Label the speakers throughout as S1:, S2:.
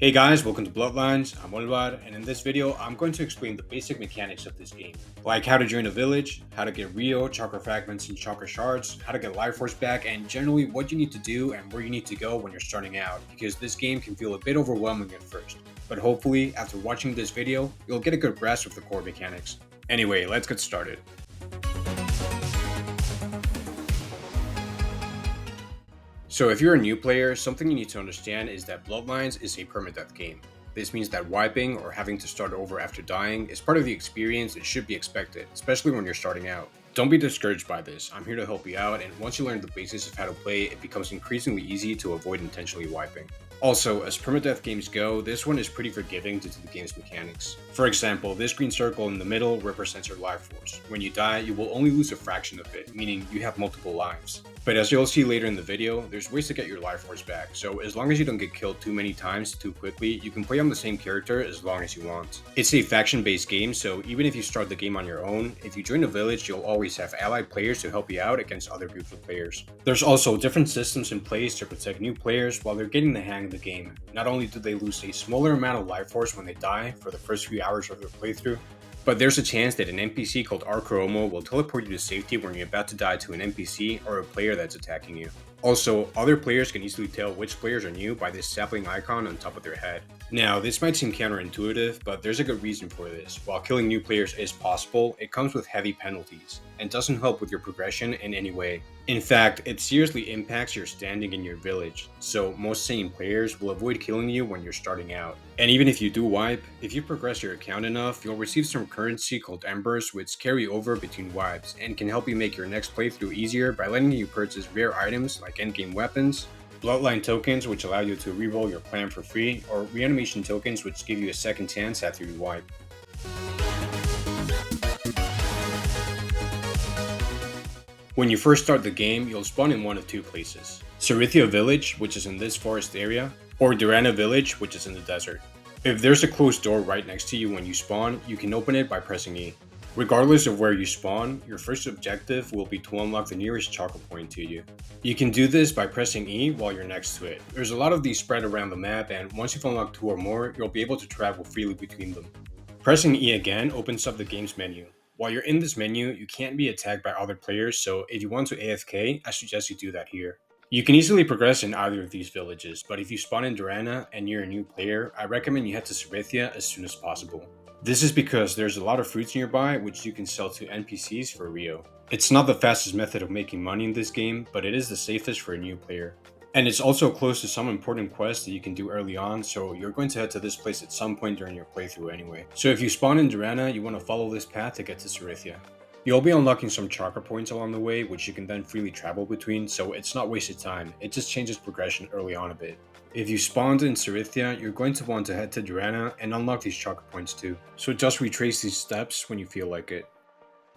S1: Hey guys, welcome to Bloodlines. I'm Olvaar, and in this video, I'm going to explain the basic mechanics of this game, like how to join a village, how to get Rio, Chakra Fragments, and Chakra Shards, how to get Lifeforce back, and generally what you need to do and where you need to go when you're starting out, because this game can feel a bit overwhelming at first. But hopefully, after watching this video, you'll get a good grasp of the core mechanics. Anyway, let's get started. So if you're a new player, something you need to understand is that Bloodlines is a permadeath game. This means that wiping or having to start over after dying is part of the experience and should be expected, especially when you're starting out. Don't be discouraged by this, I'm here to help you out, and once you learn the basics of how to play, it becomes increasingly easy to avoid intentionally wiping. Also, as permadeath games go, this one is pretty forgiving due to the game's mechanics. For example, this green circle in the middle represents your life force. When you die, you will only lose a fraction of it, meaning you have multiple lives. But as you'll see later in the video, there's ways to get your life force back, so as long as you don't get killed too many times too quickly, you can play on the same character as long as you want. It's a faction-based game, so even if you start the game on your own, if you join a village, you'll always have allied players to help you out against other groups of players. There's also different systems in place to protect new players while they're getting the hang of the game. Not only do they lose a smaller amount of life force when they die for the first few hours of their playthrough, but there's a chance that an NPC called Archromo will teleport you to safety when you're about to die to an NPC or a player that's attacking you. Also, other players can easily tell which players are new by this sapling icon on top of their head. Now, this might seem counterintuitive, but there's a good reason for this. While killing new players is possible, it comes with heavy penalties, and doesn't help with your progression in any way. In fact, it seriously impacts your standing in your village, so most sane players will avoid killing you when you're starting out. And even if you do wipe, if you progress your account enough, you'll receive some currency called Embers which carry over between wipes, and can help you make your next playthrough easier by letting you purchase rare items like endgame weapons, Bloodline tokens which allow you to reroll your plan for free, or reanimation tokens which give you a second chance after you wipe. When you first start the game, you'll spawn in one of two places: Sorythia Village, which is in this forest area, or Durana Village, which is in the desert. If there's a closed door right next to you when you spawn, you can open it by pressing E. Regardless of where you spawn, your first objective will be to unlock the nearest chakra point to you. You can do this by pressing E while you're next to it. There's a lot of these spread around the map, and once you've unlocked two or more, you'll be able to travel freely between them. Pressing E again opens up the game's menu. While you're in this menu, you can't be attacked by other players, so if you want to AFK, I suggest you do that here. You can easily progress in either of these villages, but if you spawn in Durana and you're a new player, I recommend you head to Sorythia as soon as possible. This is because there's a lot of fruits nearby which you can sell to NPCs for Rio. It's not the fastest method of making money in this game, but it is the safest for a new player. And it's also close to some important quests that you can do early on, so you're going to head to this place at some point during your playthrough anyway. So if you spawn in Durana, you want to follow this path to get to Sorythia. You'll be unlocking some chakra points along the way, which you can then freely travel between, so it's not wasted time, it just changes progression early on a bit. If you spawned in Sorythia, you're going to want to head to Durana and unlock these chakra points too, so just retrace these steps when you feel like it.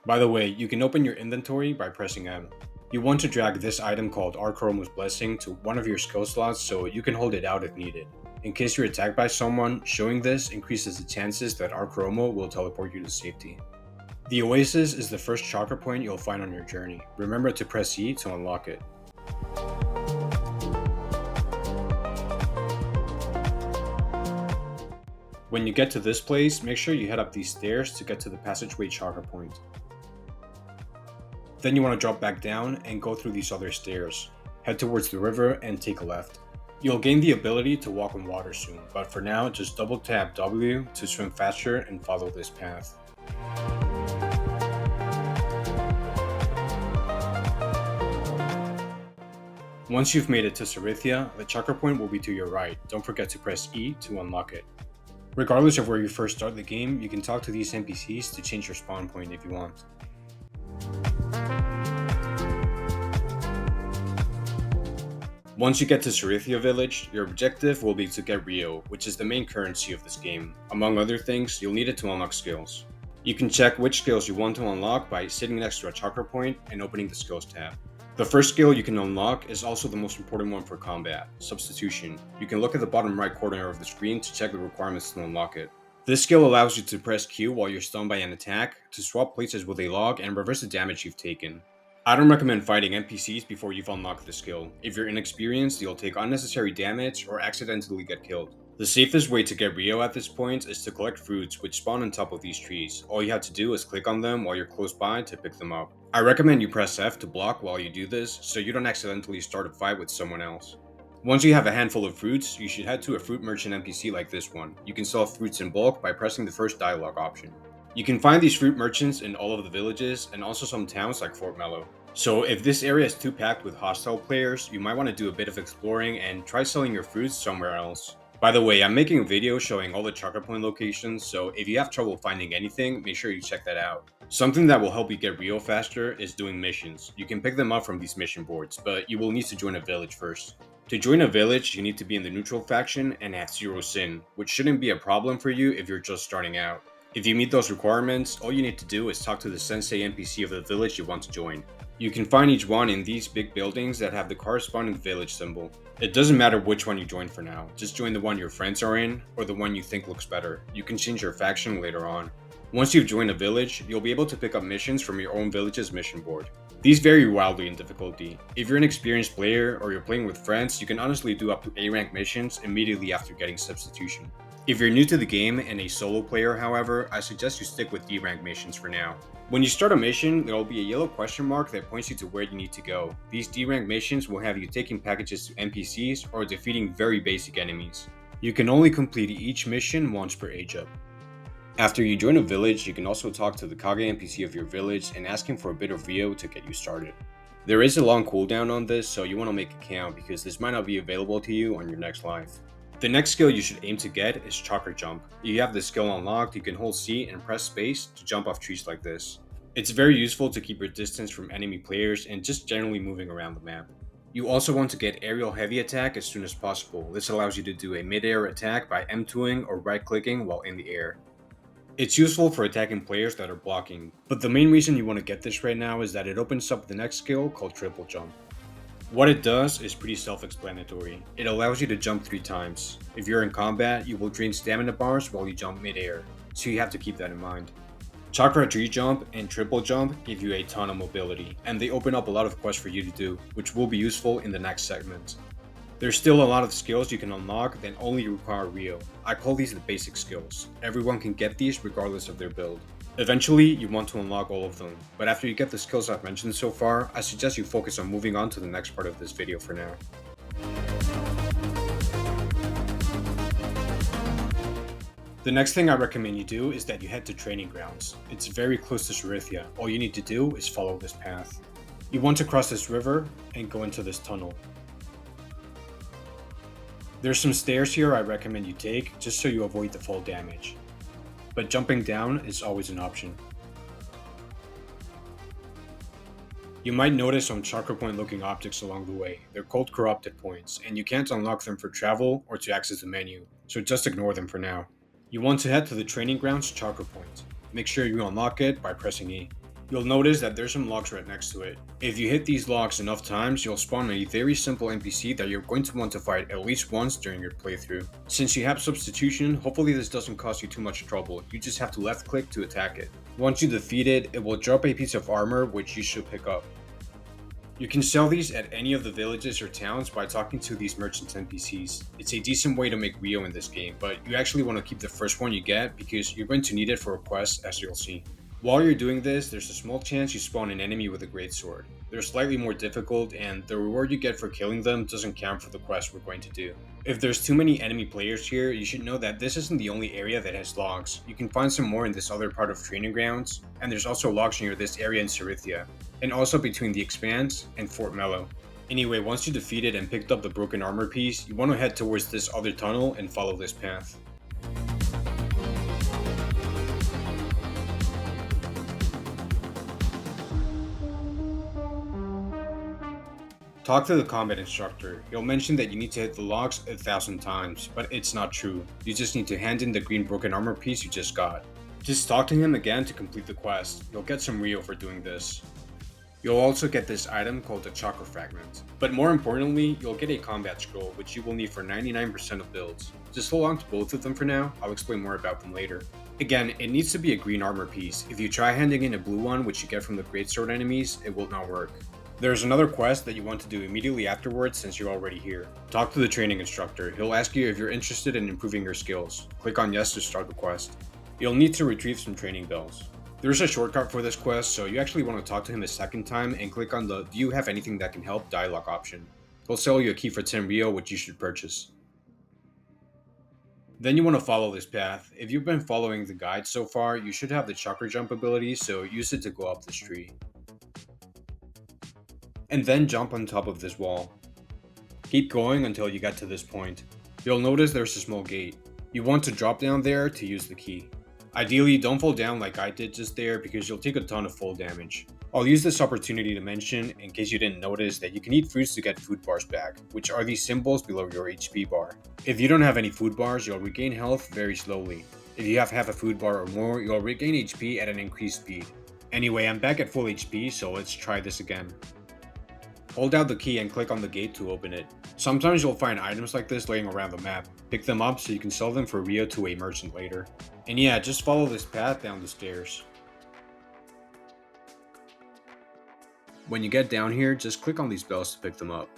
S1: By the way, you can open your inventory by pressing M. You want to drag this item called Archromo's Blessing to one of your skill slots so you can hold it out if needed. In case you're attacked by someone, showing this increases the chances that Archromo will teleport you to safety. The Oasis is the first chakra point you'll find on your journey. Remember to press E to unlock it. When you get to this place, make sure you head up these stairs to get to the passageway chakra point. Then you want to drop back down and go through these other stairs. Head towards the river and take a left. You'll gain the ability to walk on water soon, but for now just double tap W to swim faster and follow this path. Once you've made it to Sorythia, the chakra point will be to your right. Don't forget to press E to unlock it. Regardless of where you first start the game, you can talk to these NPCs to change your spawn point if you want. Once you get to Sorythia Village, your objective will be to get Rio, which is the main currency of this game. Among other things, you'll need it to unlock skills. You can check which skills you want to unlock by sitting next to a chakra point and opening the skills tab. The first skill you can unlock is also the most important one for combat, Substitution. You can look at the bottom right corner of the screen to check the requirements to unlock it. This skill allows you to press Q while you're stunned by an attack, to swap places with a log and reverse the damage you've taken. I don't recommend fighting NPCs before you've unlocked the skill. If you're inexperienced, you'll take unnecessary damage or accidentally get killed. The safest way to get Rio at this point is to collect fruits which spawn on top of these trees. All you have to do is click on them while you're close by to pick them up. I recommend you press F to block while you do this so you don't accidentally start a fight with someone else. Once you have a handful of fruits, you should head to a fruit merchant NPC like this one. You can sell fruits in bulk by pressing the first dialogue option. You can find these fruit merchants in all of the villages and also some towns like Fort Mellow. So if this area is too packed with hostile players, you might want to do a bit of exploring and try selling your fruits somewhere else. By the way, I'm making a video showing all the Chakra Point locations, so if you have trouble finding anything, make sure you check that out. Something that will help you get Rio faster is doing missions. You can pick them up from these mission boards, but you will need to join a village first. To join a village, you need to be in the neutral faction and have 0 sin, which shouldn't be a problem for you if you're just starting out. If you meet those requirements, all you need to do is talk to the sensei NPC of the village you want to join. You can find each one in these big buildings that have the corresponding village symbol. It doesn't matter which one you join for now, just join the one your friends are in, or the one you think looks better. You can change your faction later on. Once you've joined a village, you'll be able to pick up missions from your own village's mission board. These vary wildly in difficulty. If you're an experienced player or you're playing with friends, you can honestly do up to A rank missions immediately after getting substitution. If you're new to the game and a solo player, however, I suggest you stick with D rank missions for now. When you start a mission, there will be a yellow question mark that points you to where you need to go. These D rank missions will have you taking packages to NPCs or defeating very basic enemies. You can only complete each mission once per age up. After you join a village, you can also talk to the Kage NPC of your village and ask him for a bit of Rio to get you started. There is a long cooldown on this, so you want to make it count because this might not be available to you on your next life. The next skill you should aim to get is Chakra Jump. If you have this skill unlocked, you can hold C and press space to jump off trees like this. It's very useful to keep your distance from enemy players and just generally moving around the map. You also want to get aerial heavy attack as soon as possible. This allows you to do a mid-air attack by M2ing or right-clicking while in the air. It's useful for attacking players that are blocking, but the main reason you want to get this right now is that it opens up the next skill called Triple Jump. What it does is pretty self-explanatory. It allows you to jump 3 times. If you're in combat, you will drain stamina bars while you jump mid-air, so you have to keep that in mind. Chakra Tree Jump and Triple Jump give you a ton of mobility, and they open up a lot of quests for you to do, which will be useful in the next segment. There's still a lot of skills you can unlock that only require Rio. I call these the basic skills. Everyone can get these regardless of their build. Eventually, you want to unlock all of them, but after you get the skills I've mentioned so far, I suggest you focus on moving on to the next part of this video for now. The next thing I recommend you do is that you head to training grounds. It's very close to Sorythia. All you need to do is follow this path. You want to cross this river and go into this tunnel. There's some stairs here I recommend you take just so you avoid the fall damage. But jumping down is always an option. You might notice some Chakra Point looking objects along the way. They're called corrupted points, and you can't unlock them for travel or to access the menu, so just ignore them for now. You want to head to the training grounds Chakra Point. Make sure you unlock it by pressing E. You'll notice that there's some logs right next to it. If you hit these logs enough times, you'll spawn a very simple NPC that you're going to want to fight at least once during your playthrough. Since you have substitution, hopefully this doesn't cause you too much trouble. You just have to left click to attack it. Once you defeat it, it will drop a piece of armor which you should pick up. You can sell these at any of the villages or towns by talking to these merchants NPCs. It's a decent way to make Rio in this game, but you actually want to keep the first one you get because you're going to need it for a quest, as you'll see. While you're doing this, there's a small chance you spawn an enemy with a greatsword. They're slightly more difficult, and the reward you get for killing them doesn't count for the quest we're going to do. If there's too many enemy players here, you should know that this isn't the only area that has logs. You can find some more in this other part of training grounds, and there's also logs near this area in Sorythia, and also between the Expanse and Fort Mellow. Anyway, once you defeated and picked up the broken armor piece, you want to head towards this other tunnel and follow this path. Talk to the combat instructor. He'll mention that you need to hit the logs 1,000 times, but it's not true. You just need to hand in the green broken armor piece you just got. Just talk to him again to complete the quest. You'll get some Rio for doing this. You'll also get this item called the Chakra Fragment. But more importantly, you'll get a combat scroll, which you will need for 99% of builds. Just hold on to both of them for now. I'll explain more about them later. Again, it needs to be a green armor piece. If you try handing in a blue one, which you get from the greatsword enemies, it will not work. There's another quest that you want to do immediately afterwards since you're already here. Talk to the training instructor. He'll ask you if you're interested in improving your skills. Click on yes to start the quest. You'll need to retrieve some training bells. There's a shortcut for this quest, so you actually want to talk to him a second time and click on the "Do you have anything that can help" dialog option. He'll sell you a key for 10 Rio, which you should purchase. Then you want to follow this path. If you've been following the guide so far, you should have the Chakra jump ability, so use it to go up this tree. And then jump on top of this wall. Keep going until you get to this point. You'll notice there's a small gate. You want to drop down there to use the key. Ideally, don't fall down like I did just there because you'll take a ton of fall damage. I'll use this opportunity to mention, in case you didn't notice, that you can eat fruits to get food bars back, which are these symbols below your HP bar. If you don't have any food bars, you'll regain health very slowly. If you have half a food bar or more, you'll regain HP at an increased speed. Anyway, I'm back at full HP, so let's try this again. Hold out the key and click on the gate to open it. Sometimes you'll find items like this laying around the map. Pick them up so you can sell them for Rio to a merchant later. And yeah, just follow this path down the stairs. When you get down here, just click on these bells to pick them up.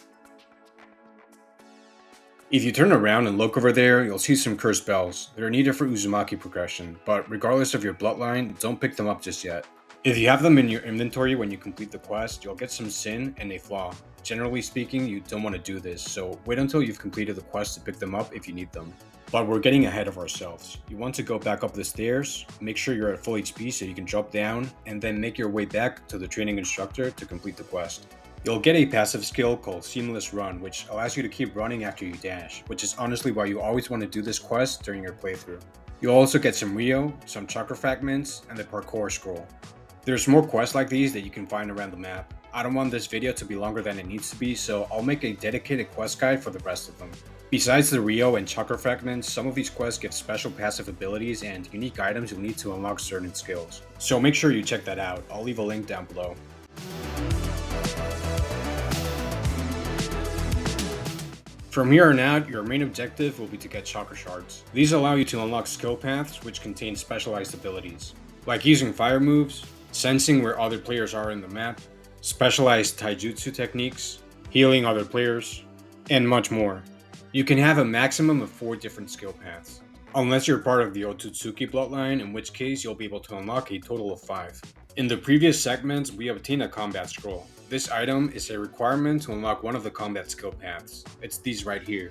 S1: If you turn around and look over there, you'll see some cursed bells. They're needed for Uzumaki progression, but regardless of your bloodline, don't pick them up just yet. If you have them in your inventory when you complete the quest, you'll get some sin and a flaw. Generally speaking, you don't want to do this, so wait until you've completed the quest to pick them up if you need them. But we're getting ahead of ourselves. You want to go back up the stairs, make sure you're at full HP so you can drop down, and then make your way back to the training instructor to complete the quest. You'll get a passive skill called Seamless Run, which allows you to keep running after you dash, which is honestly why you always want to do this quest during your playthrough. You'll also get some Rio, some Chakra Fragments, and the Parkour scroll. There's more quests like these that you can find around the map. I don't want this video to be longer than it needs to be, so I'll make a dedicated quest guide for the rest of them. Besides the Rio and Chakra Fragments, some of these quests give special passive abilities and unique items you'll need to unlock certain skills. So make sure you check that out. I'll leave a link down below. From here on out, your main objective will be to get Chakra Shards. These allow you to unlock skill paths which contain specialized abilities, like using fire moves, sensing where other players are in the map, specialized taijutsu techniques, healing other players, and much more. You can have a maximum of 4 different skill paths, unless you're part of the Otsutsuki bloodline, in which case you'll be able to unlock a total of 5. In the previous segments, we obtained a combat scroll. This item is a requirement to unlock one of the combat skill paths. It's these right here.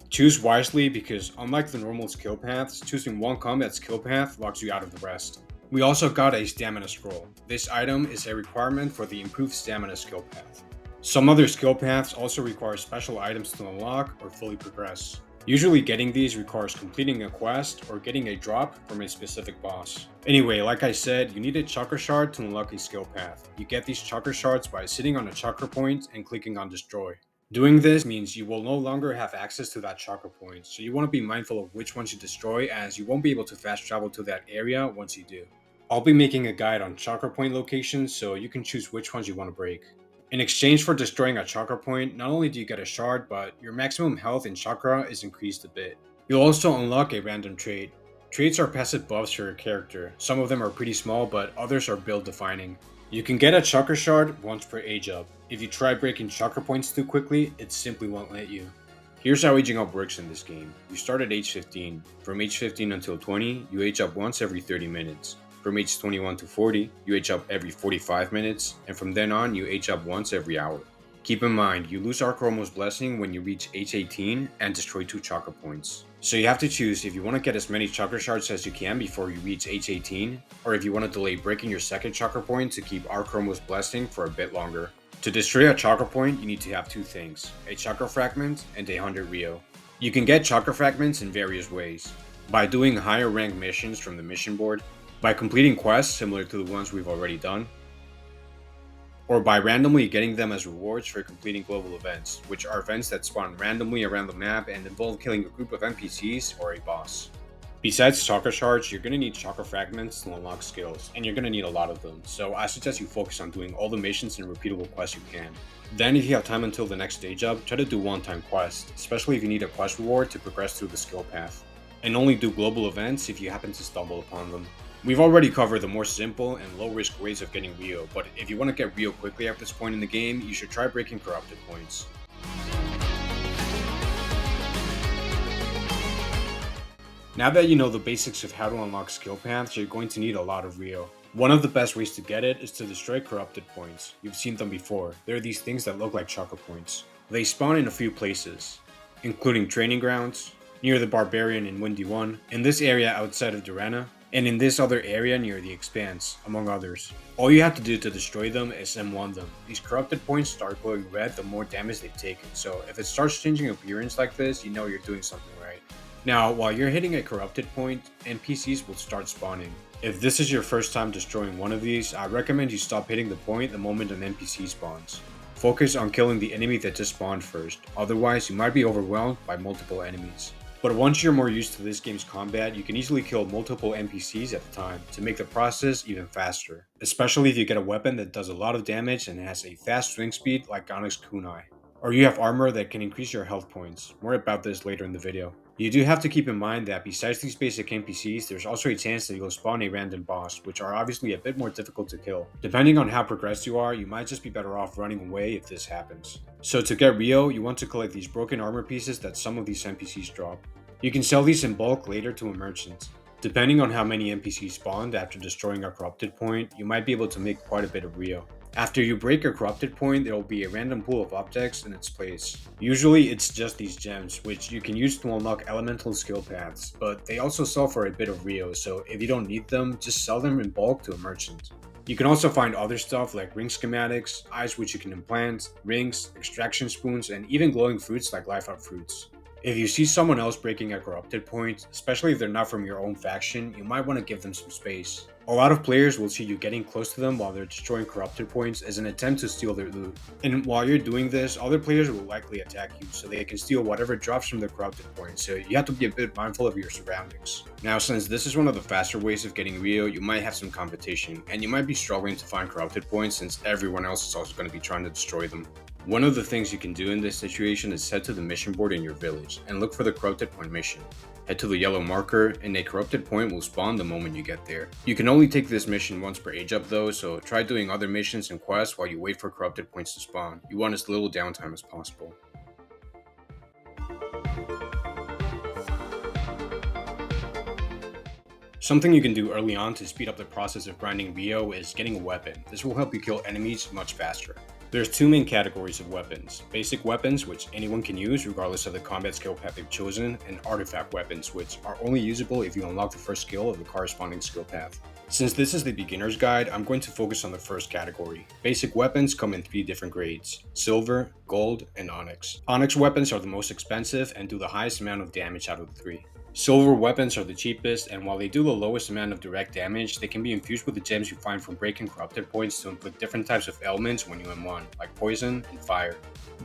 S1: Choose wisely because unlike the normal skill paths, choosing one combat skill path locks you out of the rest. We also got a stamina scroll. This item is a requirement for the improved stamina skill path. Some other skill paths also require special items to unlock or fully progress. Usually getting these requires completing a quest or getting a drop from a specific boss. Anyway, like I said, you need a Chakra Shard to unlock a skill path. You get these Chakra Shards by sitting on a Chakra point and clicking on Destroy. Doing this means you will no longer have access to that Chakra point, so you want to be mindful of which ones you destroy as you won't be able to fast travel to that area once you do. I'll be making a guide on Chakra point locations so you can choose which ones you want to break. In exchange for destroying a Chakra point, not only do you get a shard, but your maximum health in Chakra is increased a bit. You'll also unlock a random trait. Traits are passive buffs for your character. Some of them are pretty small, but others are build defining. You can get a Chakra Shard once per age up. If you try breaking Chakra points too quickly, it simply won't let you. Here's how aging up works in this game. You start at age 15. From age 15 until 20, you age up once every 30 minutes. From age 21 to 40, you age up every 45 minutes, and from then on, you age up once every hour. Keep in mind, you lose Archromo's Blessing when you reach age 18 and destroy 2 Chakra points. So you have to choose if you want to get as many Chakra Shards as you can before you reach age 18, or if you want to delay breaking your second Chakra point to keep Archromo's Blessing for a bit longer. To destroy a Chakra point, you need to have 2 things, a Chakra Fragment and a 100 Rio. You can get Chakra Fragments in various ways. By doing higher rank missions from the mission board, by completing quests similar to the ones we've already done, or by randomly getting them as rewards for completing global events, which are events that spawn randomly around the map and involve killing a group of NPCs or a boss. Besides Chakra Shards, you're going to need Chakra Fragments to unlock skills, and you're going to need a lot of them, so I suggest you focus on doing all the missions and repeatable quests you can. Then if you have time until the next stage up, try to do one-time quests, especially if you need a quest reward to progress through the skill path. And only do global events if you happen to stumble upon them. We've already covered the more simple and low risk ways of getting Rio, but if you want to get Rio quickly at this point in the game, you should try breaking corrupted points. Now that you know the basics of how to unlock skill paths, you're going to need a lot of Rio. One of the best ways to get it is to destroy corrupted points. You've seen them before. They're these things that look like Chakra points. They spawn in a few places, including training grounds, near the Barbarian in Windy 1, in this area outside of Durana, and in this other area near the Expanse, among others. All you have to do to destroy them is M1 them. These corrupted points start glowing red the more damage they've taken, so if it starts changing appearance like this, you know you're doing something right. Now, while you're hitting a corrupted point, NPCs will start spawning. If this is your first time destroying one of these, I recommend you stop hitting the point the moment an NPC spawns. Focus on killing the enemy that just spawned first, otherwise you might be overwhelmed by multiple enemies. But once you're more used to this game's combat, you can easily kill multiple NPCs at a time to make the process even faster, especially if you get a weapon that does a lot of damage and has a fast swing speed like Onyx Kunai. Or you have armor that can increase your health points. More about this later in the video. You do have to keep in mind that besides these basic NPCs, there's also a chance that you'll spawn a random boss, which are obviously a bit more difficult to kill. Depending on how progressed you are, you might just be better off running away if this happens. So to get Rio, you want to collect these broken armor pieces that some of these NPCs drop. You can sell these in bulk later to a merchant. Depending on how many NPCs spawned after destroying a corrupted point, you might be able to make quite a bit of Rio. After you break a corrupted point, there will be a random pool of objects in its place. Usually it's just these gems, which you can use to unlock elemental skill paths, but they also sell for a bit of Rio, so if you don't need them, just sell them in bulk to a merchant. You can also find other stuff like ring schematics, eyes which you can implant, rings, extraction spoons, and even glowing fruits like life out fruits. If you see someone else breaking a corrupted point, especially if they're not from your own faction, you might want to give them some space. A lot of players will see you getting close to them while they're destroying corrupted points as an attempt to steal their loot. And while you're doing this, other players will likely attack you so they can steal whatever drops from the corrupted point, so you have to be a bit mindful of your surroundings. Now, since this is one of the faster ways of getting Rio, you might have some competition, and you might be struggling to find corrupted points since everyone else is also going to be trying to destroy them. One of the things you can do in this situation is head to the mission board in your village and look for the corrupted point mission. Head to the yellow marker and a corrupted point will spawn the moment you get there. You can only take this mission once per age up though, so try doing other missions and quests while you wait for corrupted points to spawn. You want as little downtime as possible. Something you can do early on to speed up the process of grinding Rio is getting a weapon. This will help you kill enemies much faster. There's two main categories of weapons: basic weapons, which anyone can use regardless of the combat skill path they've chosen, and artifact weapons, which are only usable if you unlock the first skill of the corresponding skill path. Since this is the beginner's guide, I'm going to focus on the first category. Basic weapons come in 3 different grades: silver, gold, and onyx. Onyx weapons are the most expensive and do the highest amount of damage out of the 3. Silver weapons are the cheapest, and while they do the lowest amount of direct damage, they can be infused with the gems you find from breaking corrupted points to inflict different types of ailments when you M1, like poison and fire.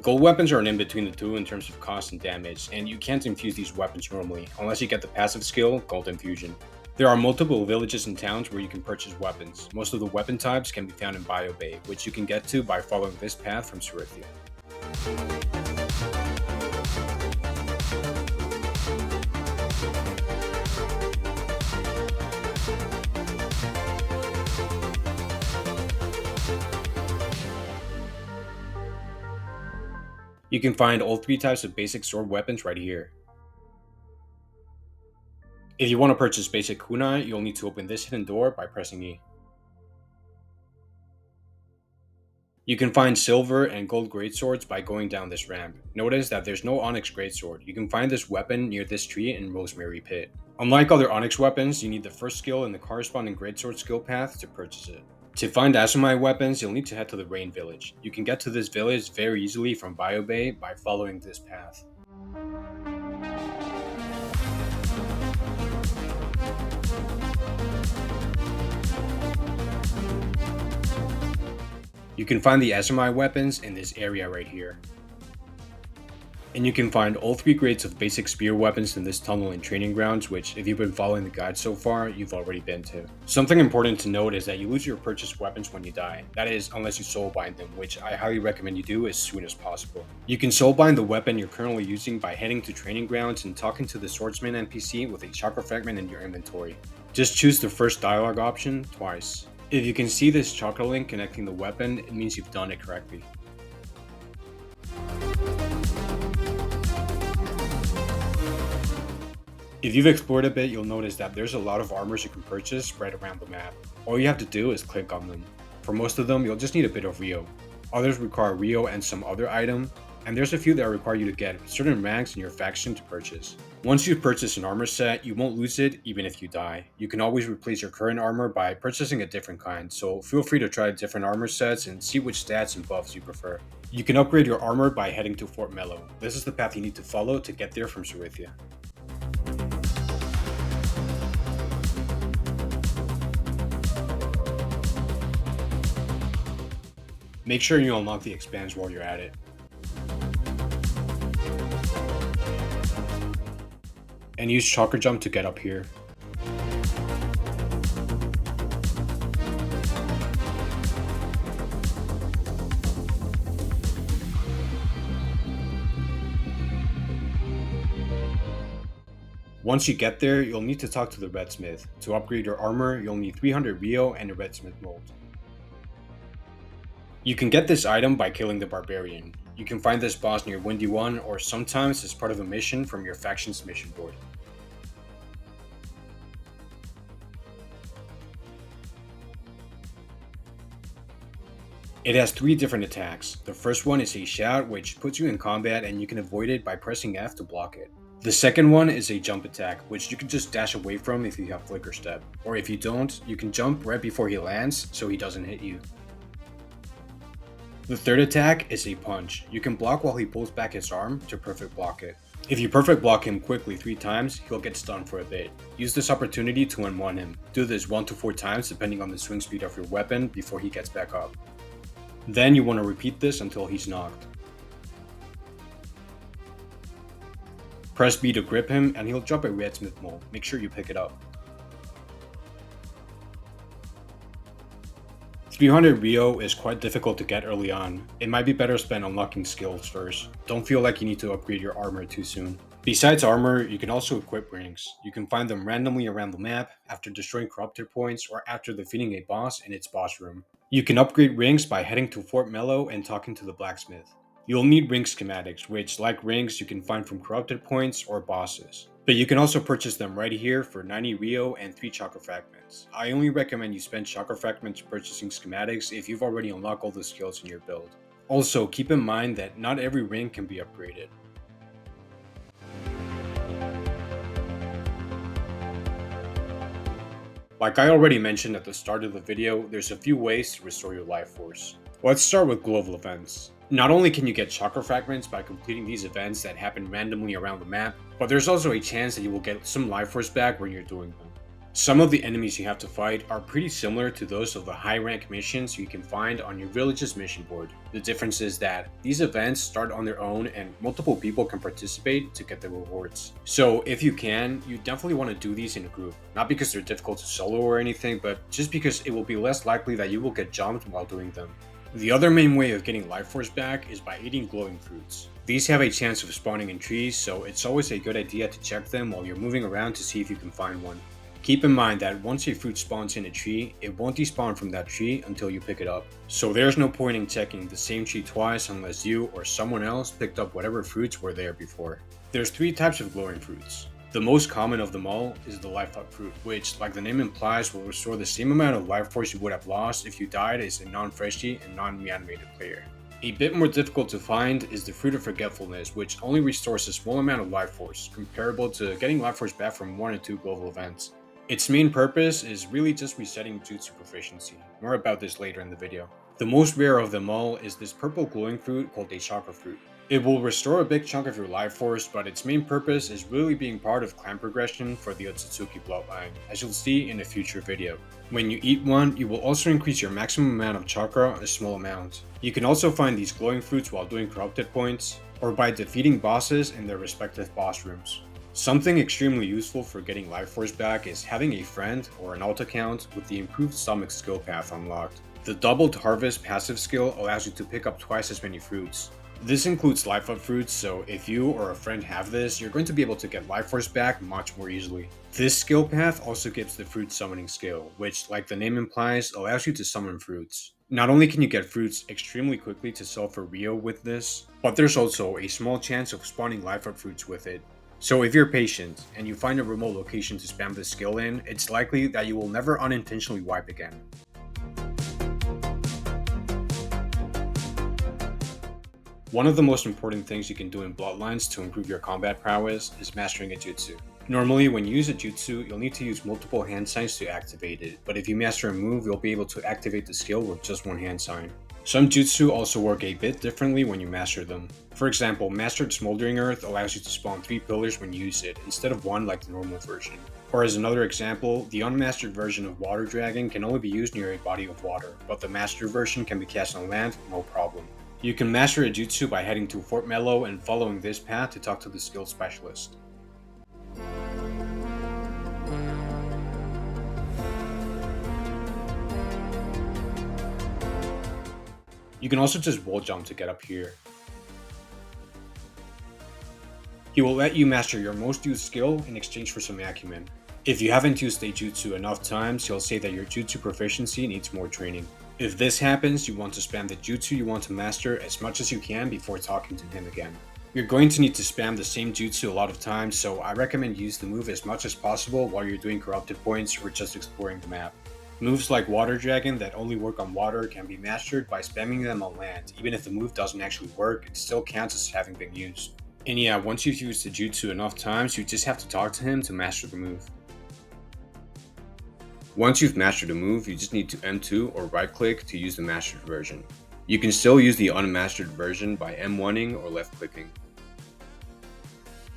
S1: Gold weapons are an in-between the two in terms of cost and damage, and you can't infuse these weapons normally, unless you get the passive skill, Gold Infusion. There are multiple villages and towns where you can purchase weapons. Most of the weapon types can be found in Bio Bay, which you can get to by following this path from Sorythia. You can find all 3 types of basic sword weapons right here. If you want to purchase basic kunai, you'll need to open this hidden door by pressing E. You can find silver and gold greatswords by going down this ramp. Notice that there's no onyx greatsword. You can find this weapon near this tree in Rosemary Pit. Unlike other onyx weapons, you need the first skill in the corresponding greatsword skill path to purchase it. To find Asumai weapons, you'll need to head to the Rain Village. You can get to this village very easily from Bio Bay by following this path. You can find the Asumai weapons in this area right here. And you can find all 3 grades of basic spear weapons in this tunnel and training grounds, which if you've been following the guide so far, you've already been to. Something important to note is that you lose your purchased weapons when you die. That is, unless you soulbind them, which I highly recommend you do as soon as possible. You can soulbind the weapon you're currently using by heading to training grounds and talking to the swordsman NPC with a chakra fragment in your inventory. Just choose the first dialogue option twice. If you can see this chakra link connecting the weapon, it means you've done it correctly. If you've explored a bit, you'll notice that there's a lot of armors you can purchase spread around the map. All you have to do is click on them. For most of them, you'll just need a bit of Rio. Others require Rio and some other item, and there's a few that require you to get certain ranks in your faction to purchase. Once you've purchased an armor set, you won't lose it even if you die. You can always replace your current armor by purchasing a different kind, so feel free to try different armor sets and see which stats and buffs you prefer. You can upgrade your armor by heading to Fort Mellow. This is the path you need to follow to get there from Sorythia. Make sure you unlock the expands while you're at it. And use Chakra Jump to get up here. Once you get there, you'll need to talk to the Redsmith. To upgrade your armor, you'll need 300 Rio and a Redsmith mold. You can get this item by killing the Barbarian. You can find this boss near Windy 1 or sometimes as part of a mission from your faction's mission board. It has 3 different attacks. The first one is a shout, which puts you in combat and you can avoid it by pressing F to block it. The second one is a jump attack, which you can just dash away from if you have Flicker Step. Or if you don't, you can jump right before he lands so he doesn't hit you. The third attack is a punch. You can block while he pulls back his arm to perfect block it. If you perfect block him quickly 3 times, he'll get stunned for a bit. Use this opportunity to unone him. Do this 1 to 4 times depending on the swing speed of your weapon before he gets back up. Then you want to repeat this until he's knocked. Press B to grip him and he'll drop a Redsmith mold. Make sure you pick it up. 300 Rio is quite difficult to get early on. It might be better spent unlocking skills first. Don't feel like you need to upgrade your armor too soon. Besides armor, you can also equip rings. You can find them randomly around the map, after destroying corrupted points, or after defeating a boss in its boss room. You can upgrade rings by heading to Fort Mellow and talking to the blacksmith. You'll need ring schematics, which, like rings, you can find from corrupted points or bosses. But you can also purchase them right here for 90 Rio and 3 Chakra Fragments. I only recommend you spend Chakra Fragments purchasing schematics if you've already unlocked all the skills in your build. Also, keep in mind that not every ring can be upgraded. Like I already mentioned at the start of the video, there's a few ways to restore your life force. Let's start with global events. Not only can you get chakra fragments by completing these events that happen randomly around the map, but there's also a chance that you will get some life force back when you're doing them. Some of the enemies you have to fight are pretty similar to those of the high rank missions you can find on your village's mission board. The difference is that these events start on their own and multiple people can participate to get the rewards. So if you can, you definitely want to do these in a group. Not because they're difficult to solo or anything, but just because it will be less likely that you will get jumped while doing them. The other main way of getting life force back is by eating glowing fruits. These have a chance of spawning in trees, so it's always a good idea to check them while you're moving around to see if you can find one. Keep in mind that once a fruit spawns in a tree, it won't despawn from that tree until you pick it up. So there's no point in checking the same tree twice unless you or someone else picked up whatever fruits were there before. There's 3 types of glowing fruits. The most common of them all is the life up fruit, which, like the name implies, will restore the same amount of life force you would have lost if you died as a non-freshie and non-reanimated player. A bit more difficult to find is the Fruit of Forgetfulness, which only restores a small amount of life force, comparable to getting life force back from 1 or 2 global events. Its main purpose is really just resetting jutsu proficiency. More about this later in the video. The most rare of them all is this purple glowing fruit called a chakra fruit. It will restore a big chunk of your life force, but its main purpose is really being part of clan progression for the Otsutsuki bloodline, as you'll see in a future video. When you eat one, you will also increase your maximum amount of chakra a small amount. You can also find these glowing fruits while doing corrupted points, or by defeating bosses in their respective boss rooms. Something extremely useful for getting life force back is having a friend or an alt account with the improved stomach skill path unlocked. The doubled harvest passive skill allows you to pick up twice as many fruits. This includes life up fruits, so if you or a friend have this, you're going to be able to get life force back much more easily. This skill path also gives the fruit summoning skill, which, like the name implies, allows you to summon fruits. Not only can you get fruits extremely quickly to sell for Rio with this, but there's also a small chance of spawning life up fruits with it. So if you're patient, and you find a remote location to spam this skill in, it's likely that you will never unintentionally wipe again. One of the most important things you can do in Bloodlines to improve your combat prowess is mastering a jutsu. Normally, when you use a jutsu, you'll need to use multiple hand signs to activate it, but if you master a move, you'll be able to activate the skill with just one hand sign. Some jutsu also work a bit differently when you master them. For example, Mastered Smoldering Earth allows you to spawn 3 pillars when you use it, instead of 1 like the normal version. Or as another example, the unmastered version of Water Dragon can only be used near a body of water, but the mastered version can be cast on land, no problem. You can master a jutsu by heading to Fort Mellow and following this path to talk to the skill specialist. You can also just wall jump to get up here. He will let you master your most used skill in exchange for some acumen. If you haven't used a jutsu enough times, he'll say that your jutsu proficiency needs more training. If this happens, you want to spam the jutsu you want to master as much as you can before talking to him again. You're going to need to spam the same jutsu a lot of times, so I recommend you use the move as much as possible while you're doing corrupted points or just exploring the map. Moves like Water Dragon that only work on water can be mastered by spamming them on land. Even if the move doesn't actually work, it still counts as having been used. And yeah, once you've used the jutsu enough times, you just have to talk to him to master the move. Once you've mastered a move, you just need to M2 or right click to use the mastered version. You can still use the unmastered version by M1ing or left clicking.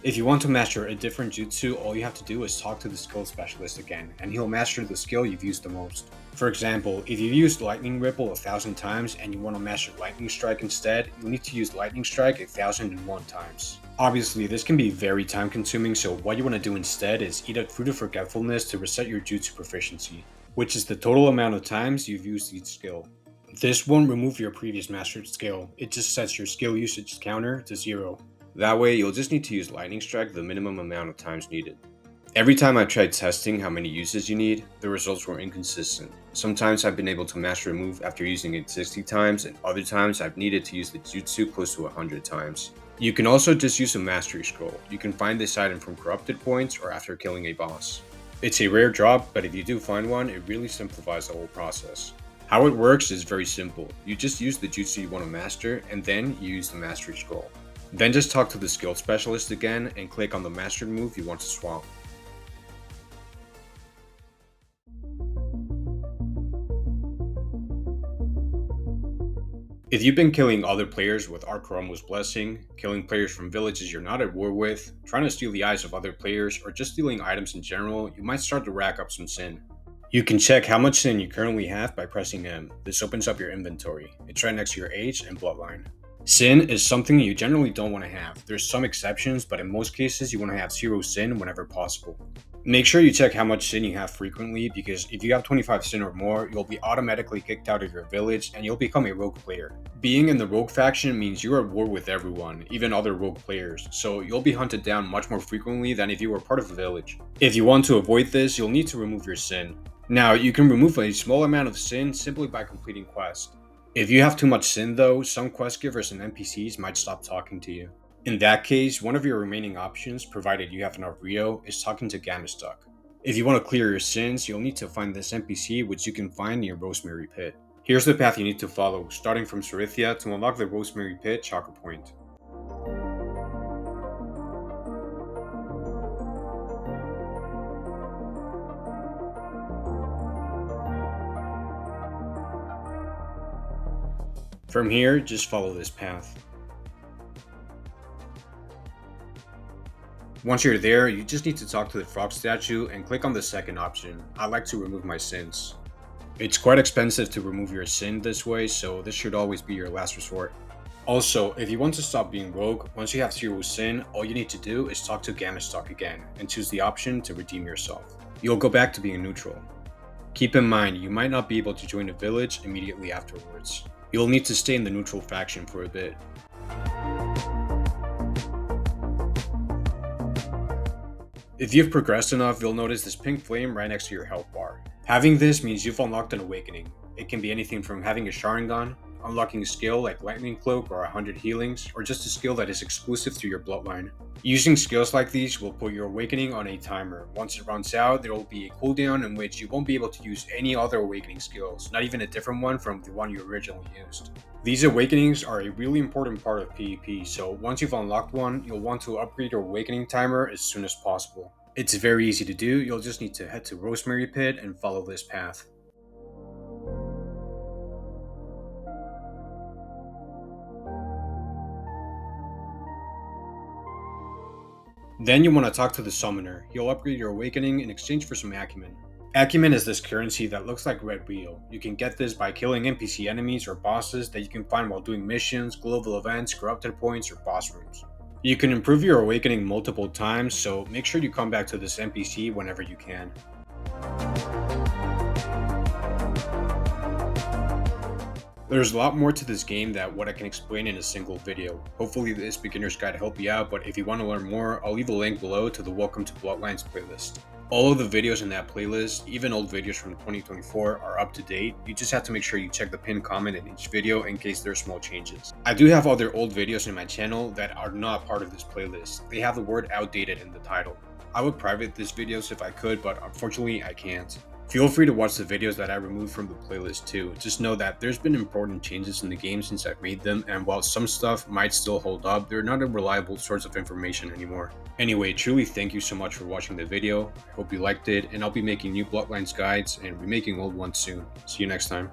S1: If you want to master a different jutsu, all you have to do is talk to the skill specialist again, and he'll master the skill you've used the most. For example, if you've used Lightning Ripple 1,000 times and you want to master Lightning Strike instead, you'll need to use Lightning Strike 1,001 times. Obviously, this can be very time consuming, so what you want to do instead is eat a Fruit of Forgetfulness to reset your jutsu proficiency, which is the total amount of times you've used each skill. This won't remove your previous mastered skill, it just sets your skill usage counter to 0. That way, you'll just need to use Lightning Strike the minimum amount of times needed. Every time I tried testing how many uses you need, the results were inconsistent. Sometimes I've been able to master a move after using it 60 times, and other times I've needed to use the jutsu close to 100 times. You can also just use a mastery scroll. You can find this item from corrupted points or after killing a boss. It's a rare drop, but if you do find one, it really simplifies the whole process. How it works is very simple. You just use the jutsu you want to master, and then you use the mastery scroll. Then just talk to the skill specialist again and click on the mastered move you want to swap. If you've been killing other players with Archromo's Blessing, killing players from villages you're not at war with, trying to steal the eyes of other players, or just stealing items in general, you might start to rack up some sin. You can check how much sin you currently have by pressing M. This opens up your inventory. It's right next to your age and bloodline. Sin is something you generally don't want to have. There's some exceptions, but in most cases you want to have 0 sin whenever possible. Make sure you check how much sin you have frequently, because if you have 25 sin or more, you'll be automatically kicked out of your village and you'll become a rogue player. Being in the rogue faction means you're at war with everyone, even other rogue players, so you'll be hunted down much more frequently than if you were part of a village. If you want to avoid this, you'll need to remove your sin. Now, you can remove a small amount of sin simply by completing quests. If you have too much sin though, some quest givers and NPCs might stop talking to you. In that case, one of your remaining options, provided you have enough Rio, is talking to Gamistuck. If you want to clear your sins, you'll need to find this NPC, which you can find near Rosemary Pit. Here's the path you need to follow, starting from Sorythia to unlock the Rosemary Pit Chakra Point. From here, just follow this path. Once you're there, you just need to talk to the frog statue and click on the second option. I like to remove my sins. It's quite expensive to remove your sin this way, so this should always be your last resort. Also, if you want to stop being rogue, once you have 0 sin, all you need to do is talk to Gammastock again, and choose the option to redeem yourself. You'll go back to being neutral. Keep in mind, you might not be able to join a village immediately afterwards. You'll need to stay in the neutral faction for a bit. If you've progressed enough, you'll notice this pink flame right next to your health bar. Having this means you've unlocked an awakening. It can be anything from having a Sharingan, unlocking a skill like Lightning Cloak or 100 healings, or just a skill that is exclusive to your bloodline. Using skills like these will put your awakening on a timer. Once it runs out, there will be a cooldown in which you won't be able to use any other awakening skills, not even a different one from the one you originally used. These awakenings are a really important part of PvP, so once you've unlocked one, you'll want to upgrade your awakening timer as soon as possible. It's very easy to do, you'll just need to head to Rosemary Pit and follow this path. Then you want to talk to the summoner. He'll upgrade your awakening in exchange for some acumen. Acumen is this currency that looks like red wheel. You can get this by killing NPC enemies or bosses that you can find while doing missions, global events, corrupted points, or boss rooms. You can improve your awakening multiple times, so make sure you come back to this NPC whenever you can. There's a lot more to this game than what I can explain in a single video. Hopefully this beginner's guide helped you out, but if you want to learn more, I'll leave a link below to the Welcome to Bloodlines playlist. All of the videos in that playlist, even old videos from 2024, are up to date. You just have to make sure you check the pinned comment in each video in case there are small changes. I do have other old videos in my channel that are not part of this playlist. They have the word outdated in the title. I would private these videos if I could, but unfortunately I can't. Feel free to watch the videos that I removed from the playlist too. Just know that there's been important changes in the game since I've made them, and while some stuff might still hold up, they're not a reliable source of information anymore. Anyway, truly thank you so much for watching the video. I hope you liked it, and I'll be making new Bloodlines guides and remaking old ones soon. See you next time.